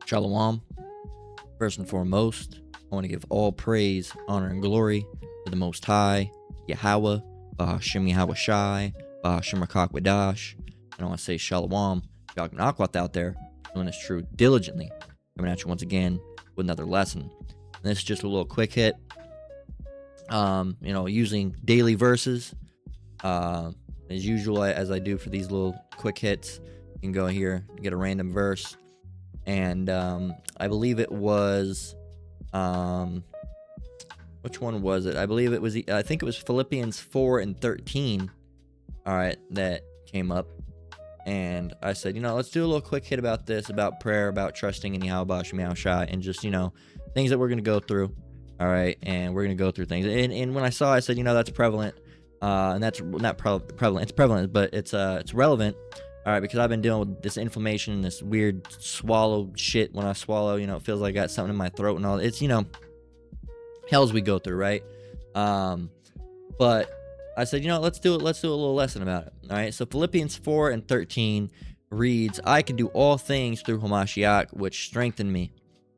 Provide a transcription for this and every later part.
Shalom. First and foremost, I want to give all praise, honor, and glory to the Most High, Yahweh, Bahashem Yahweh Shai, Bahashem Rakak Wadash. And I want to say Shalom, Yog Nakwat out there, doing this true diligently. Coming at you once again with another lesson. And this is just a little quick hit. Using daily verses. As usual, as I do for these little quick hits, you can go here and get a random verse. And I believe it was, which one was it? I think it was Philippians 4 and 13, all right, that came up. And I said, let's do a little quick hit about this, about prayer, about trusting in Yahweh Shai, and just, things that we're going to go through, all right, and we're going to go through things. And when I saw it, I said, that's prevalent, and that's not prevalent, it's prevalent, but it's relevant. All right, because I've been dealing with this inflammation, this weird swallow shit. When I swallow, it feels like I got something in my throat and all. It's, hells we go through, right? But I said, let's do a little lesson about it. All right, so Philippians 4 and 13 reads, I can do all things through Hamashiach, which strengthen me.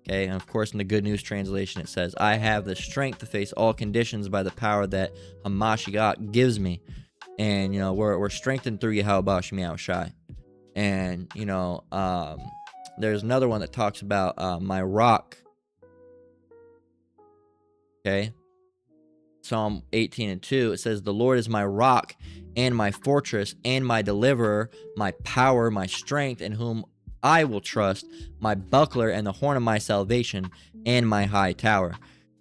Okay, and of course, in the Good News Translation, it says, I have the strength to face all conditions by the power that Hamashiach gives me. And, we're strengthened through Yahweh Shai Shai. And, there's another one that talks about my rock. Okay. Psalm 18 and 2, it says, the Lord is my rock and my fortress and my deliverer, my power, my strength, in whom I will trust, my buckler and the horn of my salvation and my high tower.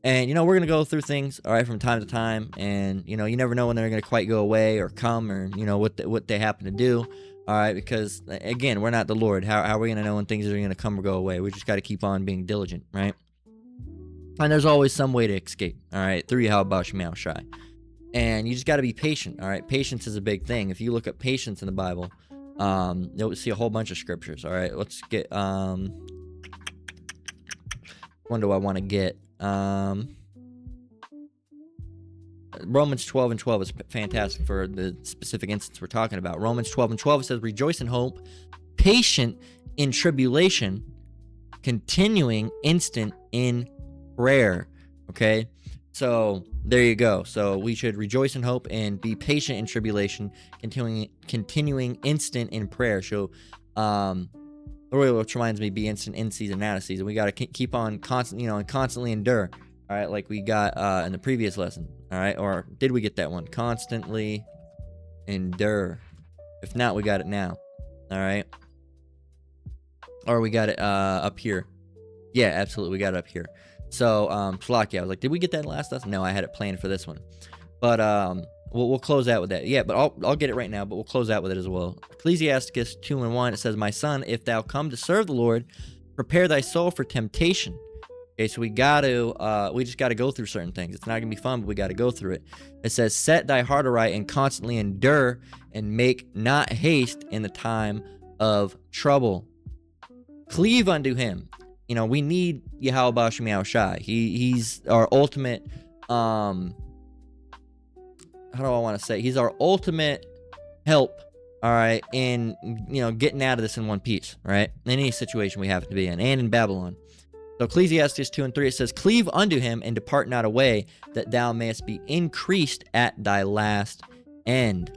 And, we're going to go through things, all right, from time to time. And, you never know when they're going to quite go away or come or, what they happen to do. All right, because, again, we're not the Lord. How are we going to know when things are going to come or go away? We just got to keep on being diligent, right? And there's always some way to escape, all right, through Yahweh Shai. And you just got to be patient, all right? Patience is a big thing. If you look at patience in the Bible, you'll see a whole bunch of scriptures, all right? Let's get, one do I want to get? Romans 12 and 12 is fantastic for the specific instance we're talking about. Romans 12 and 12 says, rejoice in hope, patient in tribulation, continuing instant in prayer. Okay, so there you go. So we should rejoice in hope and be patient in tribulation, continuing instant in prayer. So which reminds me, be instant in season, out of season. We got to keep on constantly, and constantly endure. All right, like we got in the previous lesson. All right, or did we get that one? Constantly endure. If not, we got it now. All right, or we got it up here. Yeah, absolutely, we got it up here. So, Slovakia, I was like, did we get that last lesson? No, I had it planned for this one. But we'll close out with that. Yeah, but I'll get it right now, but we'll close out with it as well. Ecclesiasticus 2 and 1, it says, my son, if thou come to serve the Lord, prepare thy soul for temptation. Okay, so we just got to go through certain things. It's not going to be fun, but we got to go through it. It says, set thy heart aright and constantly endure and make not haste in the time of trouble. Cleave unto him. We need Yahweh Shai. He's our ultimate, how do I want to say? He's our ultimate help, all right, in, getting out of this in one piece, right? In any situation we happen to be in, and in Babylon. So Ecclesiastes 2 and 3, it says, cleave unto him and depart not away, that thou mayest be increased at thy last end.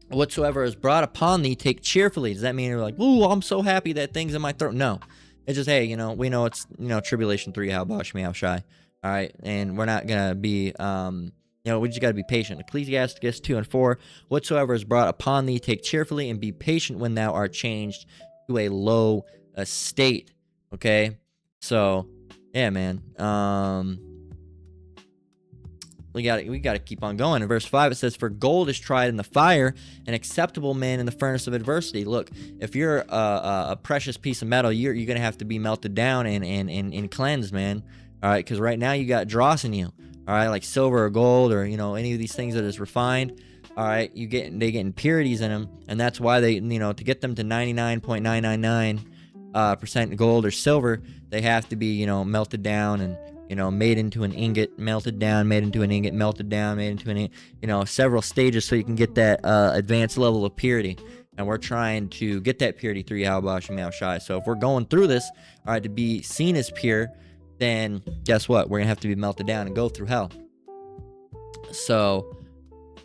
Whatsoever is brought upon thee, take cheerfully. Does that mean you're like, ooh, I'm so happy that thing's in my throat? No. It's just, hey, we know it's, tribulation 3, Yahweh Shai. All right, and we're not going to be, we just got to be patient. Ecclesiastes 2 and 4, whatsoever is brought upon thee, take cheerfully and be patient when thou art changed to a low estate. Okay, so yeah, man. We got to keep on going. In verse 5, it says, for gold is tried in the fire, an acceptable man in the furnace of adversity. Look, if you're a precious piece of metal, you're going to have to be melted down and cleansed, man. All right, because right now you got dross in you. All right, like silver or gold or, any of these things that is refined. All right, they get impurities in them, and that's why they, to get them to 99.999 percent gold or silver, they have to be, melted down and, made into an ingot, melted down, made into an ingot, melted down, made into an, several stages so you can get that advanced level of purity. And we're trying to get that purity through Yahweh Shem Yahushai. So if we're going through this, all right, to be seen as pure, then guess what? We're going to have to be melted down and go through hell. So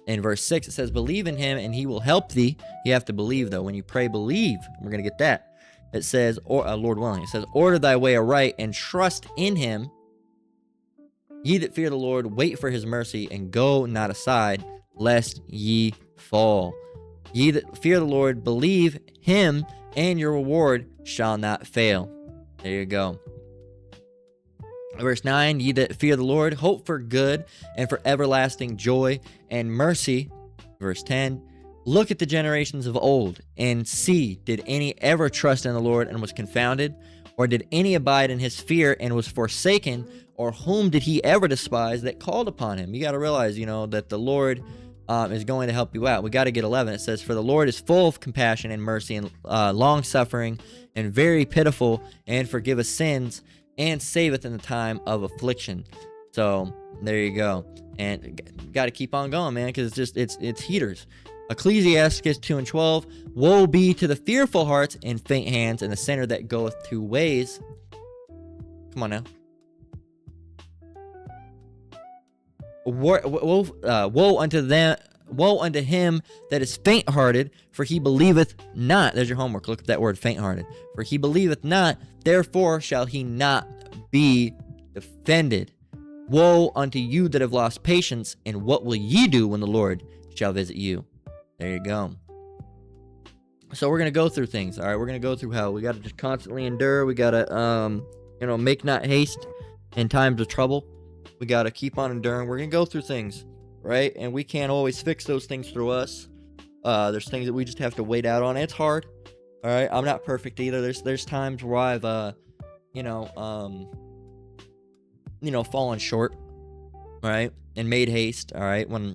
in verse 6, it says, believe in him and he will help thee. You have to believe, though. When you pray, believe. We're going to get that. It says, or Lord willing, it says, order thy way aright and trust in him. Ye that fear the Lord, wait for his mercy and go not aside, lest ye fall. Ye that fear the Lord, believe him, and your reward shall not fail. There you go. Verse 9, ye that fear the Lord, hope for good and for everlasting joy and mercy. Verse 10, look at the generations of old and see, did any ever trust in the Lord and was confounded? Or did any abide in his fear and was forsaken? Or whom did he ever despise that called upon him? You got to realize, that the Lord is going to help you out. We got to get 11. It says, for the Lord is full of compassion and mercy and long-suffering and very pitiful, and forgiveth sins and saveth in the time of affliction. So there you go. And got to keep on going, man, because it's heaters. Ecclesiastes 2:12, woe be to the fearful hearts and faint hands and the sinner that goeth two ways. Come on now. Woe unto them, woe unto him that is faint-hearted, for he believeth not. There's your homework. Look at that word, faint-hearted. For he believeth not, therefore shall he not be defended. Woe unto you that have lost patience, and what will ye do when the Lord shall visit you? There you go. So we're going to go through things, all right? We're going to go through hell. We got to just constantly endure. We got to, make not haste in times of trouble. We got to keep on enduring. We're going to go through things, right? And we can't always fix those things through us. There's things that we just have to wait out on. It's hard, all right? I'm not perfect either. There's times where I've, fallen short, right? And made haste, all right? When,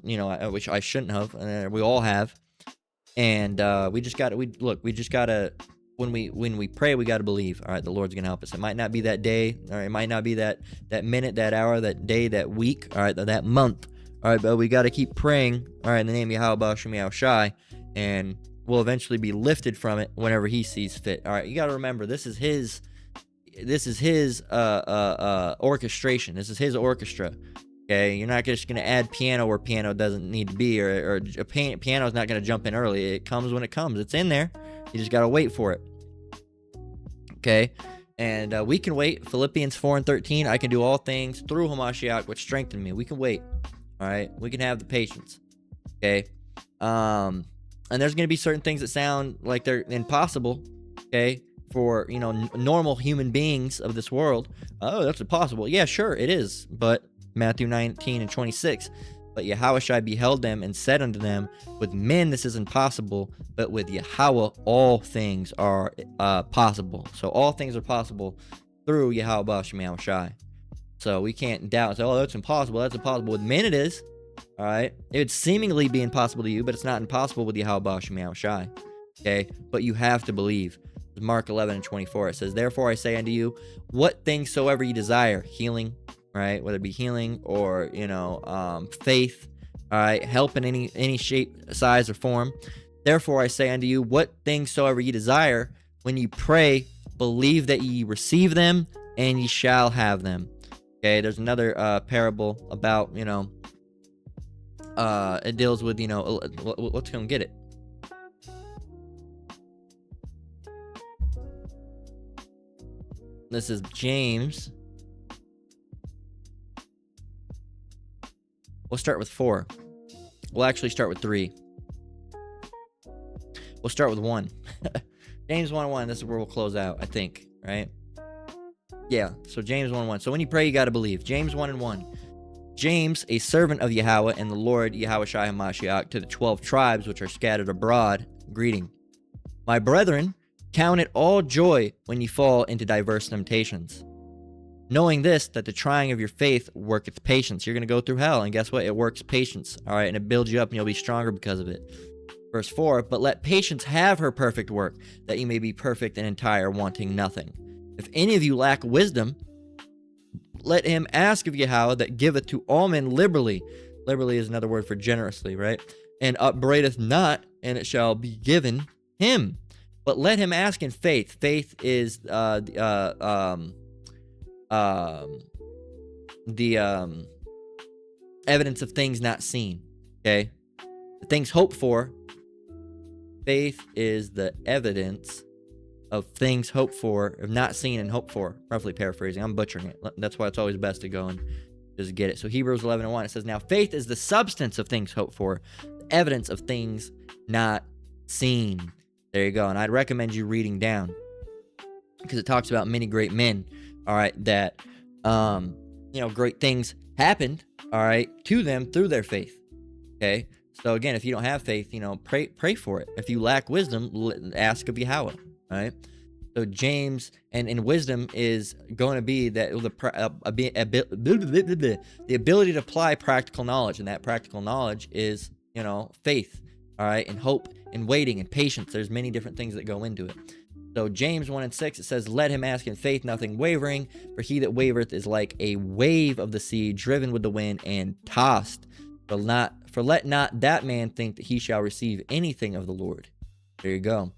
which I shouldn't have. We all have. And we just got to, when we pray, we got to believe, all right, the Lord's going to help us. It might not be that day, all right? It might not be that minute, that hour, that day, that week, all right, that month, all right? But we got to keep praying, all right, in the name of Yahweh Shem Yahushai, and we'll eventually be lifted from it whenever he sees fit. All right, you got to remember, this is his orchestration. This is his orchestra. Okay, you're not just going to add piano where piano doesn't need to be, or piano's not going to jump in early. It comes when it comes. It's in there. You just got to wait for it. Okay, and we can wait. Philippians 4:13, I can do all things through Hamashiach, which strengthen me. We can wait. All right, we can have the patience. Okay, and there's going to be certain things that sound like they're impossible. Okay, for normal human beings of this world. Oh, that's impossible. Yeah, sure, it is. But Matthew 19:26, but Yahushua beheld them and said unto them, with men this is impossible, but with Yahweh all things are possible. So all things are possible through Yahweh Shem Yahushai. So we can't doubt and say, oh, that's impossible. That's impossible. With men it is. All right. It would seemingly be impossible to you, but it's not impossible with Yahweh Shem Yahushai. Okay. But you have to believe. Mark 11:24, it says, therefore I say unto you, what things soever you desire, healing, right? Whether it be healing or, faith, all right, help in any shape, size, or form. Therefore I say unto you, what things soever ye desire, when you pray, believe that ye receive them, and ye shall have them. Okay, there's another parable about, it deals with, let's go and get it. This is James. We'll start with 4. We'll actually start with 3. We'll start with 1. James 1:1. This is where we'll close out, I think, right? Yeah, so James 1:1. So when you pray, you got to believe. James 1:1. James, a servant of Yahweh and the Lord Yahushua HaMashiach, to the 12 tribes which are scattered abroad, greeting. My brethren, count it all joy when you fall into diverse temptations, knowing this, that the trying of your faith worketh patience. You're going to go through hell, and guess what? It works patience, all right? And it builds you up, and you'll be stronger because of it. Verse 4, but let patience have her perfect work, that you may be perfect and entire, wanting nothing. If any of you lack wisdom, let him ask of Yahweh, that giveth to all men liberally. Liberally is another word for generously, right? And upbraideth not, and it shall be given. him. But let him ask in faith. Faith is the evidence of things not seen. Okay, the things hoped for. Faith is the evidence of things hoped for, of not seen and hoped for. Roughly paraphrasing. I'm butchering it. That's why it's always best to go and just get it. So Hebrews 11:1, it says, now faith is the substance of things hoped for, the evidence of things not seen. There you go. And I'd recommend you reading down, because it talks about many great men, all right, that, great things happened, all right, to them through their faith. Okay. So again, if you don't have faith, pray for it. If you lack wisdom, ask of Yahweh. Right. So James and wisdom is going to be that the ability to apply practical knowledge, and that practical knowledge is faith, all right, and hope and waiting and patience. There's many different things that go into it. So James 1:6, it says, let him ask in faith, nothing wavering, for he that wavereth is like a wave of the sea, driven with the wind and tossed. For let not that man think that he shall receive anything of the Lord. There you go.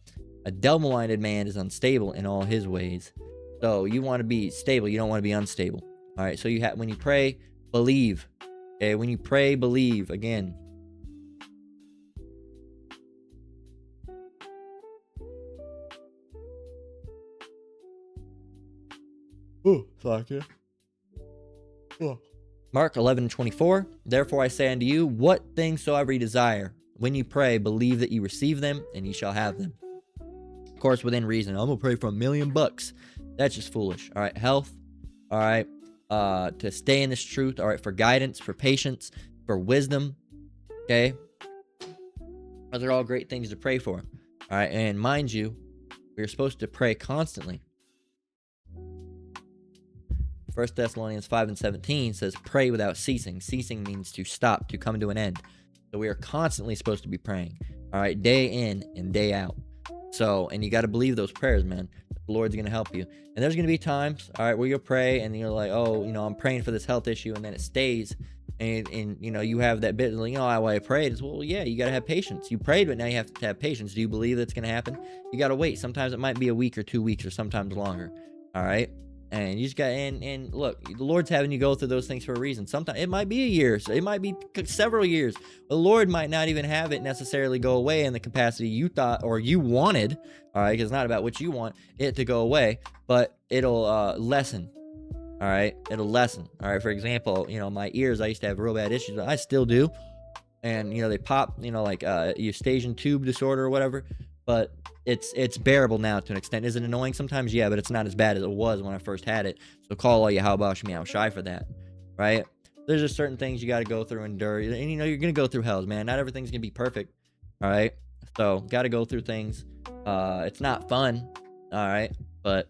A double-minded man is unstable in all his ways. So you want to be stable. You don't want to be unstable. All right. So when you pray, believe. Okay. When you pray, believe. Again. Oh, fuck yeah. Oh. Mark 11:24. Therefore I say unto you, what things soever ye desire, when you pray, believe that you receive them, and ye shall have them. Of course, within reason. I'm gonna pray for $1 million. That's just foolish. All right, health. All right, to stay in this truth. All right, for guidance, for patience, for wisdom. Okay, those are all great things to pray for. All right, and mind you, we're supposed to pray constantly. 1 Thessalonians 5:17 says, pray without ceasing. Ceasing means to stop, to come to an end. So we are constantly supposed to be praying. All right, day in and day out. So, and you got to believe those prayers, man. The Lord's going to help you. And there's going to be times, all right, where you'll pray and you're like, oh, I'm praying for this health issue, and then it stays. And you have that bit, why I prayed. It's, well, yeah, you got to have patience. You prayed, but now you have to have patience. Do you believe that's going to happen? You got to wait. Sometimes it might be a week or 2 weeks or sometimes longer. All right. And you just got, and look, the Lord's having you go through those things for a reason. Sometimes it might be a year, so it might be several years. The Lord might not even have it necessarily go away in the capacity you thought or you wanted. All right, because it's not about what you want it to go away, but it'll lessen. All right, it'll lessen. All right, for example, my ears, I used to have real bad issues, but I still do. And they pop, like eustachian tube disorder or whatever. But it's bearable now to an extent. Is it annoying sometimes? Yeah, but it's not as bad as it was when I first had it. So call all you Yahweh Shemi Shai for that, right? There's just certain things you got to go through and endure. And you're going to go through hells, man. Not everything's going to be perfect, all right? So got to go through things. It's not fun, all right? But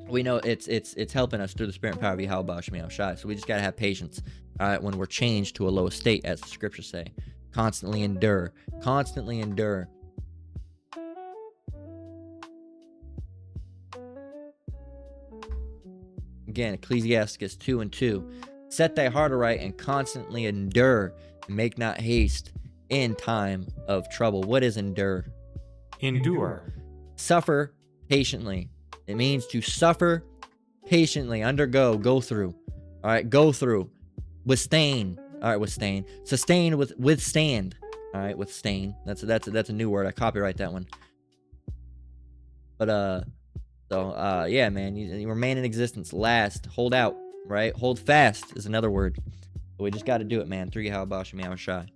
we know it's helping us through the spirit and power of Yahweh Shemi Shai. So we just got to have patience, all right, when we're changed to a low state, as the scriptures say. Constantly endure. Constantly endure. Again, Ecclesiastes 2:2. Set thy heart aright and constantly endure, and make not haste in time of trouble. What is endure? Endure. Suffer patiently. It means to suffer patiently, undergo, go through. All right, go through. Withstand. All right, withstand. Sustain with withstand. All right, withstand. That's a new word. I copyright that one. But So, yeah, man, you remain in existence, last, hold out, right? Hold fast is another word. So we just got to do it, man, through Yahweh Shemi Shai.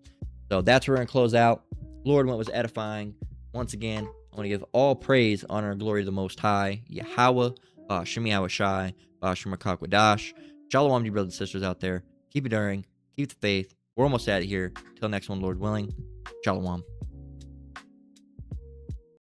So that's where we're going to close out. Lord, what was edifying. Once again, I want to give all praise, honor, and glory to the Most High, Yahweh Shemi Shai, Bashem Rakakwadash. Shalom to you brothers and sisters out there. Keep enduring, keep the faith. We're almost out of here. Till next one, Lord willing. Shalom.